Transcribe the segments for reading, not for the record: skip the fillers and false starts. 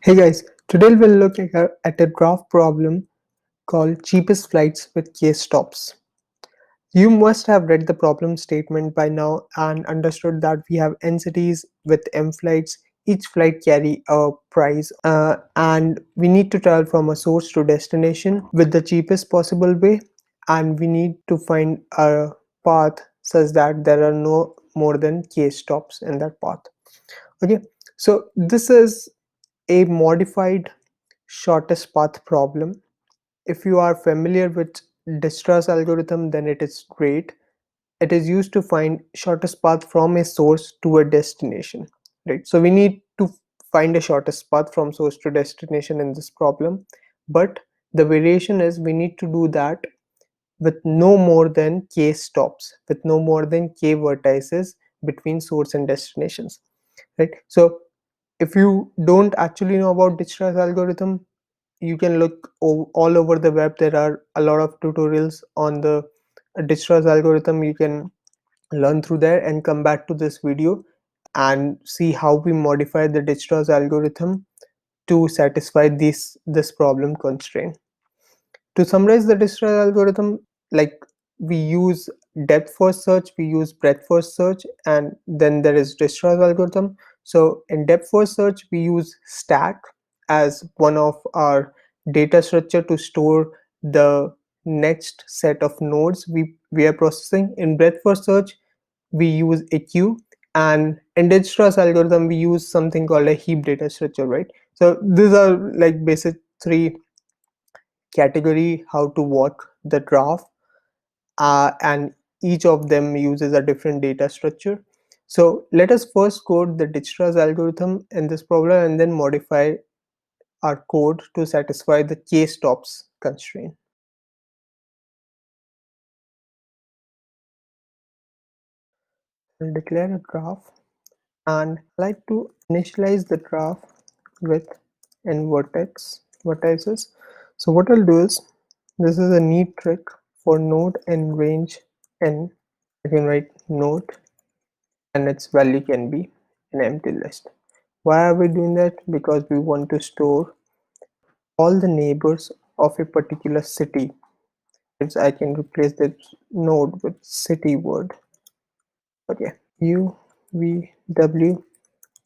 Hey guys, today we'll look at a graph problem called cheapest flights with k stops. You must have read the problem statement by now and understood that we have n cities with m flights. Each flight carry a price and we need to travel from a source to destination with the cheapest possible way, and we need to find a path such that there are no more than k stops in that path. Okay, so this is a modified shortest path problem. If you are familiar with Dijkstra's algorithm, then it is great. It is used to find shortest path from a source to a destination, right? So we need to find a shortest path from source to destination in this problem, but the variation is we need to do that with no more than k stops, with no more than k vertices between source and destinations, right? So if you don't actually know about Dijkstra's algorithm, you can look all over the web. There are a lot of tutorials on the Dijkstra's algorithm. You can learn through there and come back to this video and see how we modify the Dijkstra's algorithm to satisfy this problem constraint. To summarize the Dijkstra algorithm, like, we use depth first search, we use breadth first search, and then there is Dijkstra's algorithm. So in depth first search, we use stack as one of our data structure to store the next set of nodes we are processing. In breadth first search, we use a queue, and in Dijkstra's algorithm, we use something called a heap data structure, right? So these are like basic three category how to work the graph, and each of them uses a different data structure. So let us first code the Dijkstra's algorithm in this problem and then modify our code to satisfy the k stops constraint. I'll declare a graph and like to initialize the graph with n vertices. So what I'll do is, this is a neat trick for node in range n. I can write node and its value can be an empty list. Why are we doing that? Because we want to store all the neighbors of a particular city. If I can replace this node with city word. Okay, u v w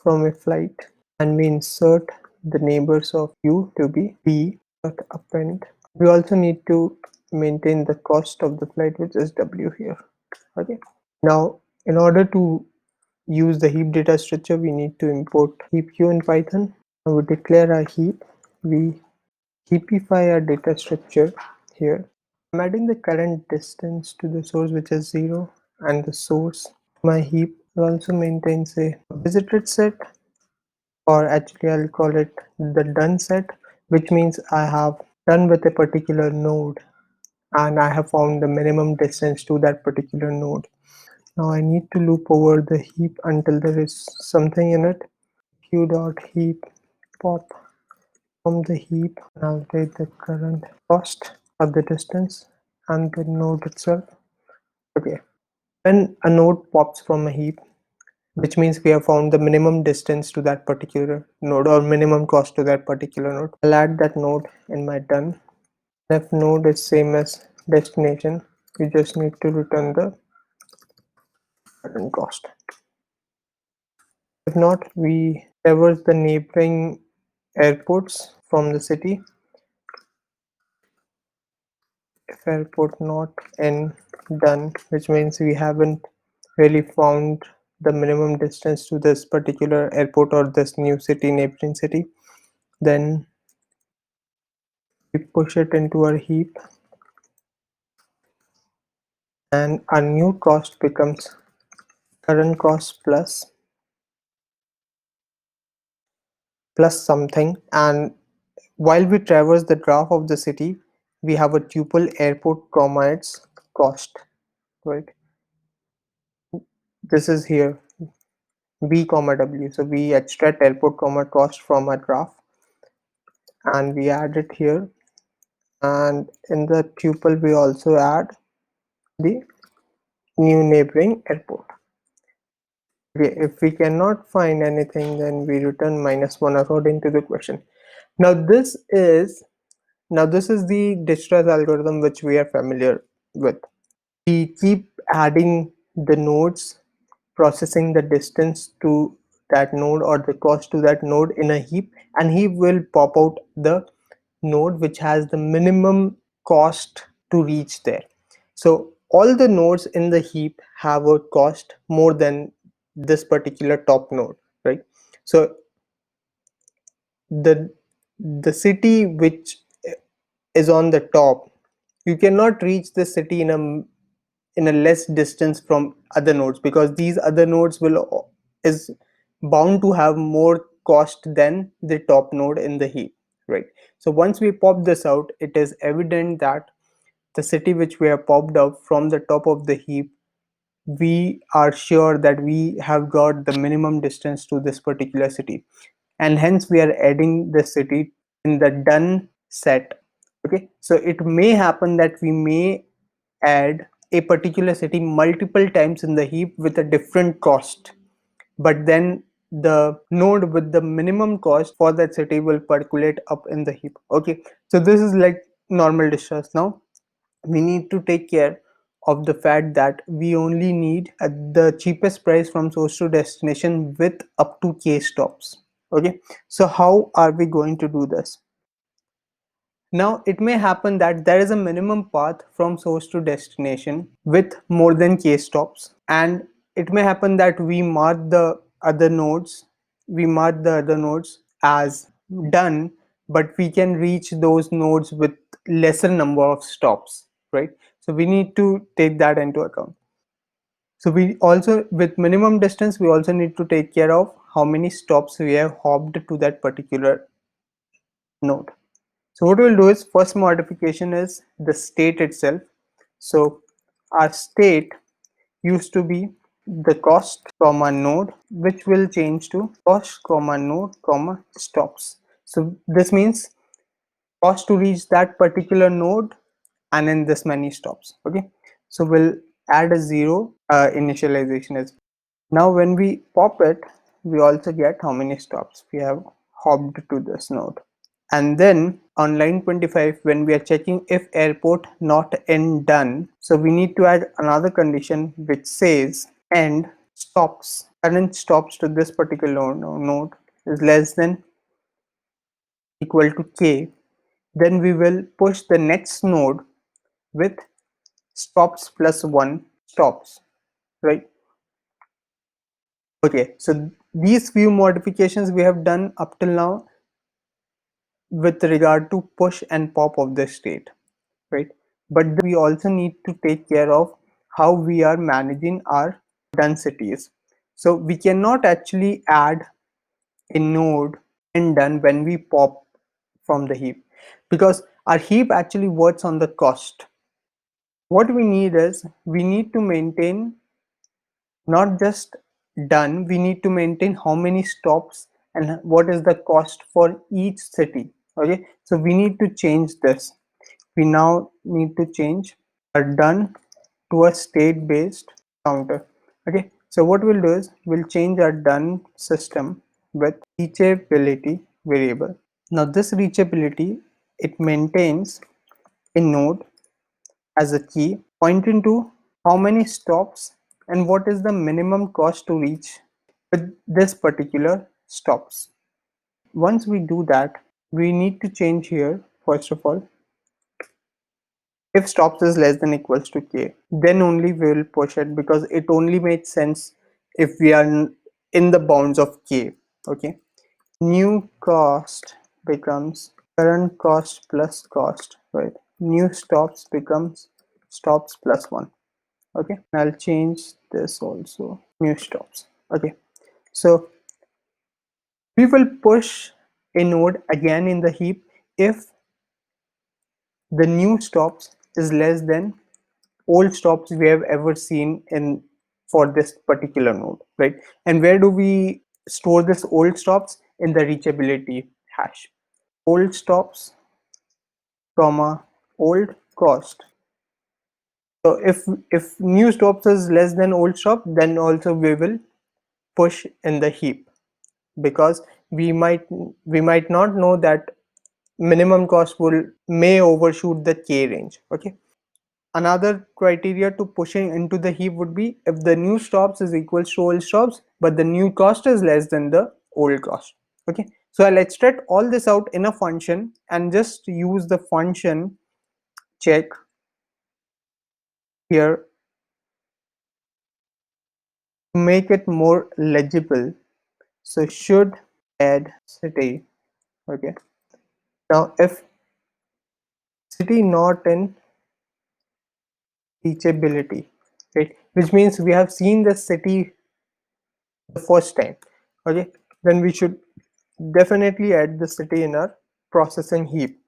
from a flight, and we insert the neighbors of u to be v dot append. We also need to maintain the cost of the flight, which is w here. Okay, now in order to use the heap data structure, we need to import heapq in Python. Now we declare a heap. We heapify our data structure here. I'm adding the current distance to the source, which is 0, and the source. My heap also maintains a visited set, or actually I'll call it the done set, which means I have done with a particular node and I have found the minimum distance to that particular node. Now I need to loop over the heap until there is something in it. Q dot heap pop from the heap, and I'll take the current cost of the distance and the node itself. Okay, when a node pops from a heap, which means we have found the minimum distance to that particular node or minimum cost to that particular node, I'll add that node in my done. If node is same as destination, we just need to return the current cost. If not, we traverse the neighboring airports from the city. If airport not in done, which means we haven't really found the minimum distance to this particular airport or this new city, neighboring city, then we push it into our heap, and our new cost becomes current cost plus something. And while we traverse the graph of the city, we have a tuple airport comma its cost, right? This is here v comma w. So we extract airport comma cost from our graph and we add it here, and in the tuple we also add the new neighboring airport. Okay, if we cannot find anything, then we return -1 according to the question. Now this is the Dijkstra's algorithm which we are familiar with. We keep adding the nodes, processing the distance to that node or the cost to that node in a heap, and he will pop out the node which has the minimum cost to reach there. So all the nodes in the heap have a cost more than this particular top node, right? So the the city which is on the top, you cannot reach the city in a less distance from other nodes, because these other nodes will is bound to have more cost than the top node in the heap, right? So once we pop this out, it is evident that the city which we have popped up from the top of the heap, we are sure that we have got the minimum distance to this particular city, and hence we are adding the city in the done set. Okay, so it may happen that we may add a particular city multiple times in the heap with a different cost, but then the node with the minimum cost for that city will percolate up in the heap. Okay, so this is like normal distress. Now we need to take care of the fact that we only need the cheapest price from source to destination with up to k stops. Okay, so how are we going to do this? Now it may happen that there is a minimum path from source to destination with more than k stops, and it may happen that we mark the other nodes as done, but we can reach those nodes with lesser number of stops, right? So we need to take that into account. So we also, with minimum distance, we also need to take care of how many stops we have hopped to that particular node. So what we'll do is, first modification is the state itself. So our state used to be the cost comma node, which will change to cost comma node comma stops. So this means cost to reach that particular node and in this many stops. Okay, so we'll add a 0 initialization as well. Now when we pop it, we also get how many stops we have hopped to this node. And then on line 25, when we are checking if airport not end done, so we need to add another condition which says end stops, current stops to this particular node is less than equal to k. Then we will push the next node with stops plus 1 stops, right? Okay, so these few modifications we have done up till now with regard to push and pop of the state, right? But we also need to take care of how we are managing our densities. So we cannot actually add a node and done when we pop from the heap, because our heap actually works on the cost. What we need is, we need to maintain not just done, we need to maintain how many stops and what is the cost for each city. Okay, so we need to change this. We now need to change our done to a state based counter. Okay, so what we'll do is, we'll change our done system with reachability variable. Now this reachability, it maintains a node as a key pointing to how many stops and what is the minimum cost to reach with this particular stops. Once we do that, we need to change here, first of all, if stops is less than equals to k, then only we will push it, because it only makes sense if we are in the bounds of k. Okay, new cost becomes current cost plus cost, right? New stops becomes stops plus 1. Okay, I'll change this also, new stops. Okay, so we will push a node again in the heap if the new stops is less than old stops we have ever seen in for this particular node, right? And where do we store this old stops? In the reachability hash. Old stops comma old cost. So if new stops is less than old stop, then also we will push in the heap, because we might not know that minimum cost may overshoot the k range. Okay. Another criteria to pushing into the heap would be if the new stops is equal to old stops, but the new cost is less than the old cost. Okay, so I'll extract all this out in a function and just use the function check here to make it more legible. So should add city. Okay, now if city not in reachability, right, which means we have seen the city the first time. Okay, then we should definitely add the city in our processing heap.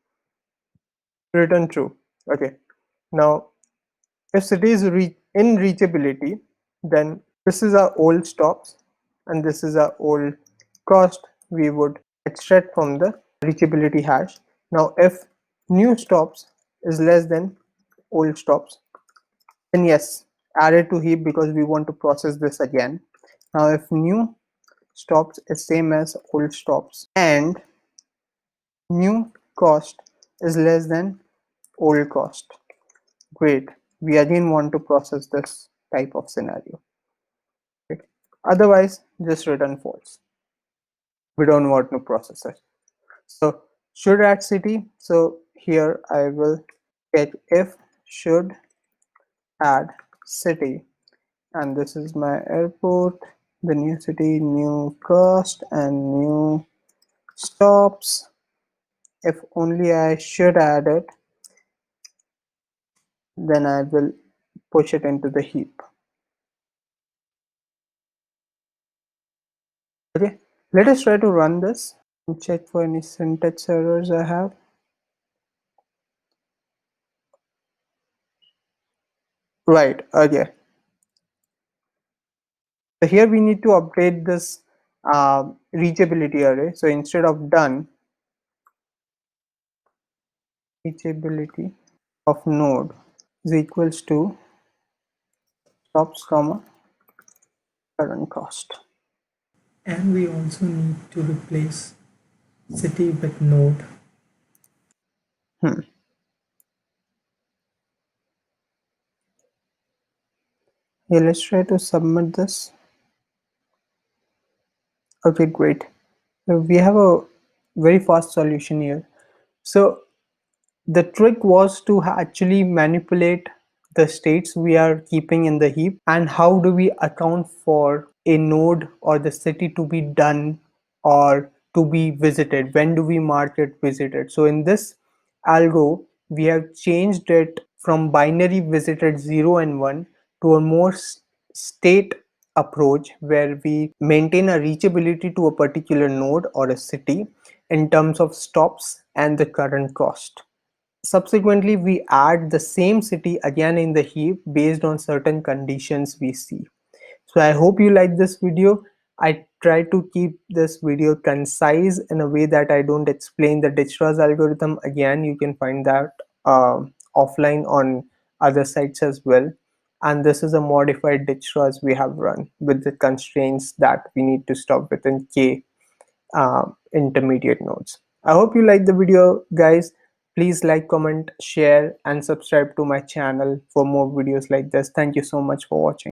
Return true. Okay, now if city is in reachability, then this is our old stops and this is our old cost. We would extract from the reachability hash. Now if new stops is less than old stops, then yes, add it to heap because we want to process this again. Now if new stops is same as old stops and new cost is less than old cost, great, we again want to process this type of scenario. Okay. Otherwise just return false, we don't want to process it. So should add city, so here I will get if should add city, and this is my airport, the new city, new cost and new stops. If only I should add it, then I will push it into the heap. Okay, let us try to run this and check for any syntax errors I have. Right, okay. So here we need to update this reachability array. So instead of done, reachability of node is equals to stops comma current cost. And we also need to replace city with node. Hmm. Yeah, let's try to submit this. Okay, great. So we have a very fast solution here. So the trick was to actually manipulate the states we are keeping in the heap, and how do we account for a node or the city to be done or to be visited, when do we mark it visited. So in this algo we have changed it from binary visited 0 and 1 to a more state approach where we maintain a reachability to a particular node or a city in terms of stops and the current cost. Subsequently, we add the same city again in the heap based on certain conditions we see. So I hope you like this video. I try to keep this video concise in a way that I don't explain the Dijkstra's algorithm again. You can find that offline on other sites as well. And this is a modified Dijkstra's we have run with the constraints that we need to stop within k intermediate nodes. I hope you like the video, guys. Please like, comment, share and subscribe to my channel for more videos like this. Thank you so much for watching.